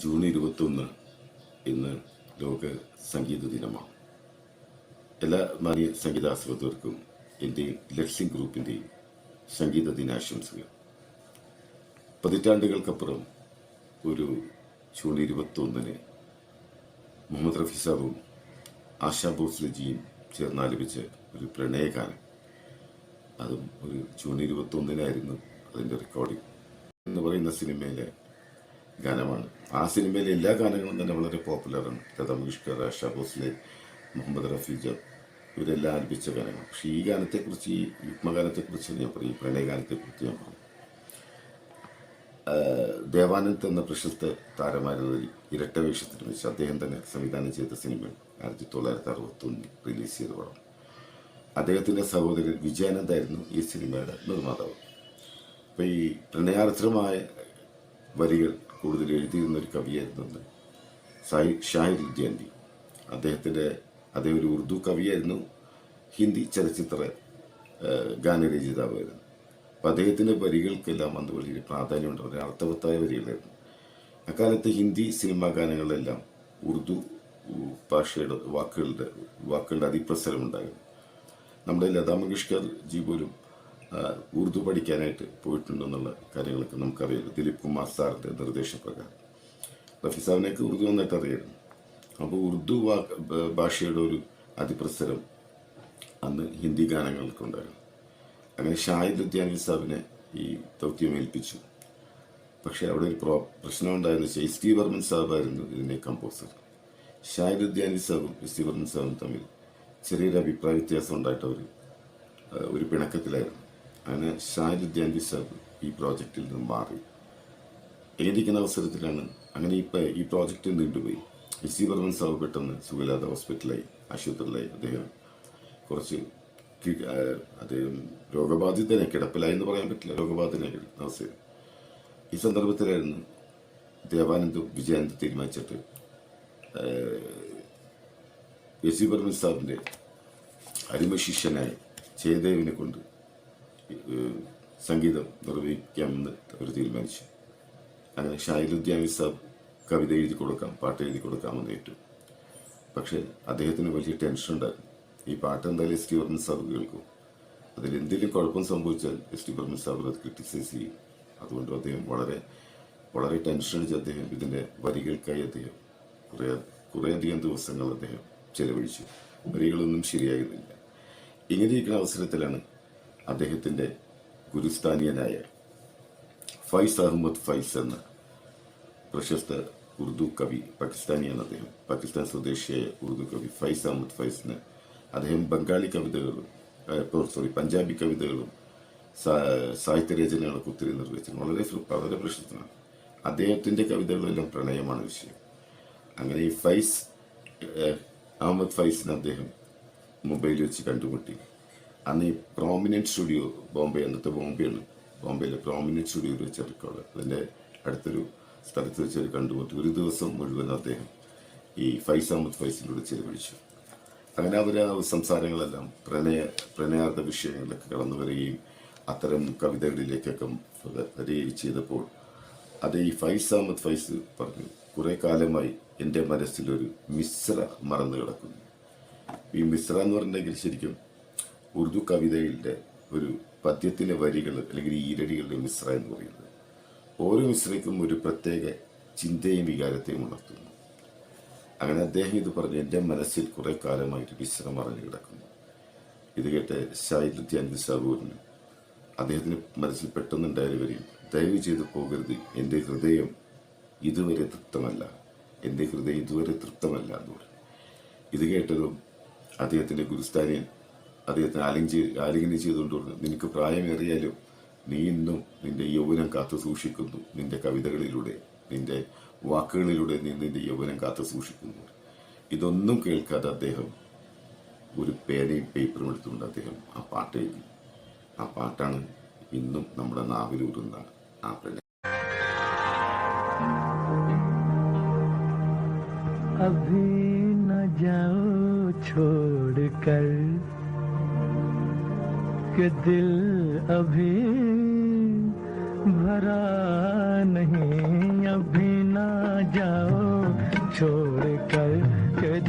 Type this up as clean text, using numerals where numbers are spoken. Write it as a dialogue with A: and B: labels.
A: June 21 ഇന്ന് ലോക സംഗീത ദിനമാണ്. എല്ലാ മാന്യ സംഗീതാസ്വാദകർക്കും എൻ്റെയും ലക്ഷ്യം ഗ്രൂപ്പിൻ്റെയും സംഗീത ദിനാശംസകൾ. പതിറ്റാണ്ടുകൾക്കപ്പുറം ഒരു ജൂൺ 21 മുഹമ്മദ് റഫി സാബും ആശാ ഭോസ്ലെജിയും ചേർന്നാലപിച്ച ഒരു പ്രണയഗാനം, അതും ഒരു ജൂൺ 21 അതിൻ്റെ റെക്കോർഡിംഗ് എന്ന് പറയുന്ന സിനിമയിലെ ഗാനമാണ്. ആ സിനിമയിലെ എല്ലാ ഗാനങ്ങളും തന്നെ വളരെ പോപ്പുലറാണ്. ലതാ മങ്കേഷ്കർ, ആശാ ഭോസ്ലെ, മുഹമ്മദ് റഫീജ ഇവരെല്ലാം ആലപിച്ച ഗാനങ്ങൾ. പക്ഷേ ഈ ഗാനത്തെക്കുറിച്ച്, ഈ യുഗ്മഗാനത്തെക്കുറിച്ച് ഞാൻ പറയും, പ്രണയഗാനത്തെക്കുറിച്ച് ഞാൻ പറയും. ദേവാനന്ദ് എന്ന പ്രശസ്ത താരമായിരുന്നതിൽ ഇരട്ട വേഷത്തിന് വെച്ച് അദ്ദേഹം തന്നെ സംവിധാനം ചെയ്ത സിനിമ 1961 റിലീസ് ചെയ്ത പടം. അദ്ദേഹത്തിൻ്റെ സഹോദരൻ വിജയാനന്ദ് ആയിരുന്നു ഈ സിനിമയുടെ നിർമ്മാതാവ്. അപ്പോൾ ഈ പ്രണയാർദ്രമായ വരികൾ കൂടുതൽ എഴുതിയിരുന്ന ഒരു കവിയായിരുന്നു ഷാഹിർ ലുധിയാനവി. അദ്ദേഹം ഒരു ഉറുദു കവിയായിരുന്നു, ഹിന്ദി ചലച്ചിത്ര ഗാനരചയിതാവായിരുന്നു. അപ്പം അദ്ദേഹത്തിൻ്റെ വരികൾക്കെല്ലാം അന്ന് വലിയ പ്രാധാന്യമുണ്ട്. വളരെ അർത്ഥവത്തായ വരികളായിരുന്നു. അക്കാലത്ത് ഹിന്ദി സിനിമാ ഗാനങ്ങളിലെല്ലാം ഉറുദു ഭാഷയുടെ വാക്കുകളുടെ അതിപ്രസരം ഉണ്ടായിരുന്നു. നമ്മുടെ ലതാ മങ്കേഷ്കർ ജി പോലും ഉറുദു പഠിക്കാനായിട്ട് പോയിട്ടുണ്ടെന്നുള്ള കാര്യങ്ങളൊക്കെ നമുക്കറിയാം, ദിലീപ് കുമാർ സാറിൻ്റെ നിർദ്ദേശപ്രകാരം. റഫി സാബിനൊക്കെ ഉറുദു നന്നായിട്ട് അറിയായിരുന്നു. അപ്പോൾ ഉറുദു ഭാഷയുടെ ഒരു അതിപ്രസരം അന്ന് ഹിന്ദി ഗാനങ്ങൾക്കുണ്ടായിരുന്നു. അങ്ങനെ ഷാഹിർ ലുധിയാനവി സാബിനെ ഈ ദൗത്യം ഏൽപ്പിച്ചു. പക്ഷേ അവിടെ ഒരു പ്രശ്നം ഉണ്ടായെന്ന് വെച്ചാൽ എസ് ടി വർമ്മൻ സാബായിരുന്നു ഇതിൻ്റെ കമ്പോസർ. ഷാഹിർ ലുധിയാനവി സാബും എസ് ടി വർമ്മൻ സാബും തമ്മിൽ ചെറിയൊരു അഭിപ്രായ വ്യത്യാസം ഉണ്ടായിട്ട് ഒരു പിണക്കത്തിലായിരുന്നു. അങ്ങനെ ഷാഹിർ ലുധിയാനവി സാബ് ഈ പ്രോജക്റ്റിൽ നിന്ന് മാറി. എഴുതിക്കുന്ന അവസരത്തിലാണ് അങ്ങനെ ഈ പ്രോജക്റ്റ് നീണ്ടുപോയി. എസ് ടി വർമ്മൻ സാബ് പെട്ടെന്ന് സുഖലാത ഹോസ്പിറ്റലായി, ആശുപത്രിയിലായി. അദ്ദേഹം രോഗബാധിതനെ, കിടപ്പിലായി എന്ന് പറയാൻ പറ്റില്ല, രോഗബാധിതനെ അവസ്ഥ. ഈ സന്ദർഭത്തിലായിരുന്നു ദേവാനന്ദും വിജയാനന്ദും തീരുമാനിച്ചിട്ട് എസ് ടി വർമ്മൻ സാബിൻ്റെ അരിമശിഷ്യനായ ജയദേവിനെ കൊണ്ട് സംഗീതം നിർവഹിക്കാമെന്ന് അവർ തീരുമാനിച്ചു. അങ്ങനെ ഷാഹിർ ലുധിയാനവി സാബ് കവിത എഴുതി കൊടുക്കാം, പാട്ട് എഴുതി കൊടുക്കാമെന്ന് ഏറ്റു. പക്ഷേ അദ്ദേഹത്തിന് വലിയ ടെൻഷൻ ഉണ്ടായിരുന്നു. ഈ പാട്ട് എന്തായാലും എസ് ടി വർമ്മൻ സാബ് കേൾക്കും, അതിലെന്തെങ്കിലും കുഴപ്പം സംഭവിച്ചാൽ എസ് ടി വർമ്മൻ സാബ് അത് ക്രിട്ടിസൈസ് ചെയ്യും. അതുകൊണ്ട് അദ്ദേഹം വളരെ വളരെ ടെൻഷൻ അടിച്ച് അദ്ദേഹം ഇതിൻ്റെ വരികൾക്കായി അദ്ദേഹം കുറേയധികം ദിവസങ്ങൾ അദ്ദേഹം ചെലവഴിച്ചു. വരികളൊന്നും ശരിയായിരുന്നില്ല. ഇങ്ങനെയിരിക്കുന്ന അവസരത്തിലാണ് അദ്ദേഹത്തിൻ്റെ ഗുരുസ്ഥാനീയനായ ഫൈസ് അഹമ്മദ് ഫൈസ് എന്ന പ്രശസ്ത ഉറുദു കവി, പാകിസ്ഥാനിയാണ് അദ്ദേഹം, പാകിസ്ഥാൻ സ്വദേശിയായ ഉറുദു കവി ഫൈസ് അഹമ്മദ് ഫൈസിന് അദ്ദേഹം പഞ്ചാബി കവിതകളും സാഹിത്യരചനകളൊക്കെ ഒത്തിരി നിർവഹിച്ചു. വളരെ പ്രശസ്തനാണ്. അദ്ദേഹത്തിൻ്റെ കവിതകളെല്ലാം പ്രണയമാണ് വിഷയം. അങ്ങനെ ഈ അഹമ്മദ് ഫൈസിന് അദ്ദേഹം മൊബൈലിൽ വെച്ച് കണ്ടുമുട്ടി. അന്ന് ഈ പ്രോമിനൻറ്റ് സ്റ്റുഡിയോ, അന്നത്തെ ബോംബെയിലെ പ്രോമിനൻറ്റ് സ്റ്റുഡിയോയിൽ വെച്ച റെക്കോർഡ്, അതിൻ്റെ അടുത്തൊരു സ്ഥലത്ത് വെച്ച് കണ്ടുമുട്ടി. ഒരു ദിവസം മുഴുവൻ അദ്ദേഹം ഈ ഫൈസ് അഹമ്മദ് ഫൈസിലൂടെ ചെലവഴിച്ചു. അങ്ങനെ സംസാരങ്ങളെല്ലാം പ്രണയാർത്ഥ വിഷയങ്ങളിലൊക്കെ കടന്നു വരികയും അത്തരം കവിതകളിലേക്കൊക്കെ വരികയും ചെയ്തപ്പോൾ അത് ഈ ഫൈസ് അഹമ്മദ് ഫൈസ് പറഞ്ഞു, കുറേ കാലമായി എൻ്റെ മനസ്സിലൊരു മിശ്ര മറന്നു കിടക്കുന്നു. ഈ മിശ്ര എന്ന് പറഞ്ഞിട്ടുണ്ടെങ്കിൽ ശരിക്കും ഉറുദു കവിതയുടെ ഒരു പദ്യത്തിലെ വരികൾ അല്ലെങ്കിൽ ഈരടികളുടെ മിശ്ര എന്ന് പറയുന്നത്. ഓരോ മിശ്രയ്ക്കും ഒരു പ്രത്യേക ചിന്തയും വികാരത്തെയും ഉണർത്തുന്നു. അങ്ങനെ അദ്ദേഹം ഇത് പറഞ്ഞു, എൻ്റെ മനസ്സിൽ കുറേ കാലമായിട്ട് വിശ്രം മറഞ്ഞു കിടക്കുന്നു. ഇത് കേട്ട് ഷാഹിർ ലുധിയാനവി സാബ് പറഞ്ഞു, അദ്ദേഹത്തിന് മനസ്സിൽ പെട്ടെന്നുണ്ടായ വരിയും, ദയവ് ചെയ്ത് പോകരുത്, എൻ്റെ ഹൃദയം ഇതുവരെ തൃപ്തമല്ല എന്ന് പറഞ്ഞു. ഇത് കേട്ടതും അദ്ദേഹത്തിൻ്റെ ഗുരുസ്ഥാനീയൻ അദ്ദേഹത്തിന് ആലിംഗനം ചെയ്തുകൊണ്ട് പറഞ്ഞു, നിനക്ക് പ്രായമേറിയാലും നീ ഇന്നും നിന്റെ യൗവനം കാത്തു സൂക്ഷിക്കുന്നു. നിന്റെ കവിതകളിലൂടെ, നിന്റെ വാക്കുകളിലൂടെ നീ നിന്റെ യൗവനം കാത്തു സൂക്ഷിക്കുന്നു. ഇതൊന്നും കേൾക്കാതെ അദ്ദേഹം ഒരു പേനയും പേപ്പറും എടുത്തുകൊണ്ട് അദ്ദേഹം ആ പാട്ട് എഴുതി. ആ പാട്ടാണ് ഇന്നും നമ്മുടെ നാവിലൂറുന്ന ആ പ്രണയം.
B: अभी न जाओ छोड़ कर कि दिल अभी भरा नहीं, अभी न जाओ जाओ छोड़ कर के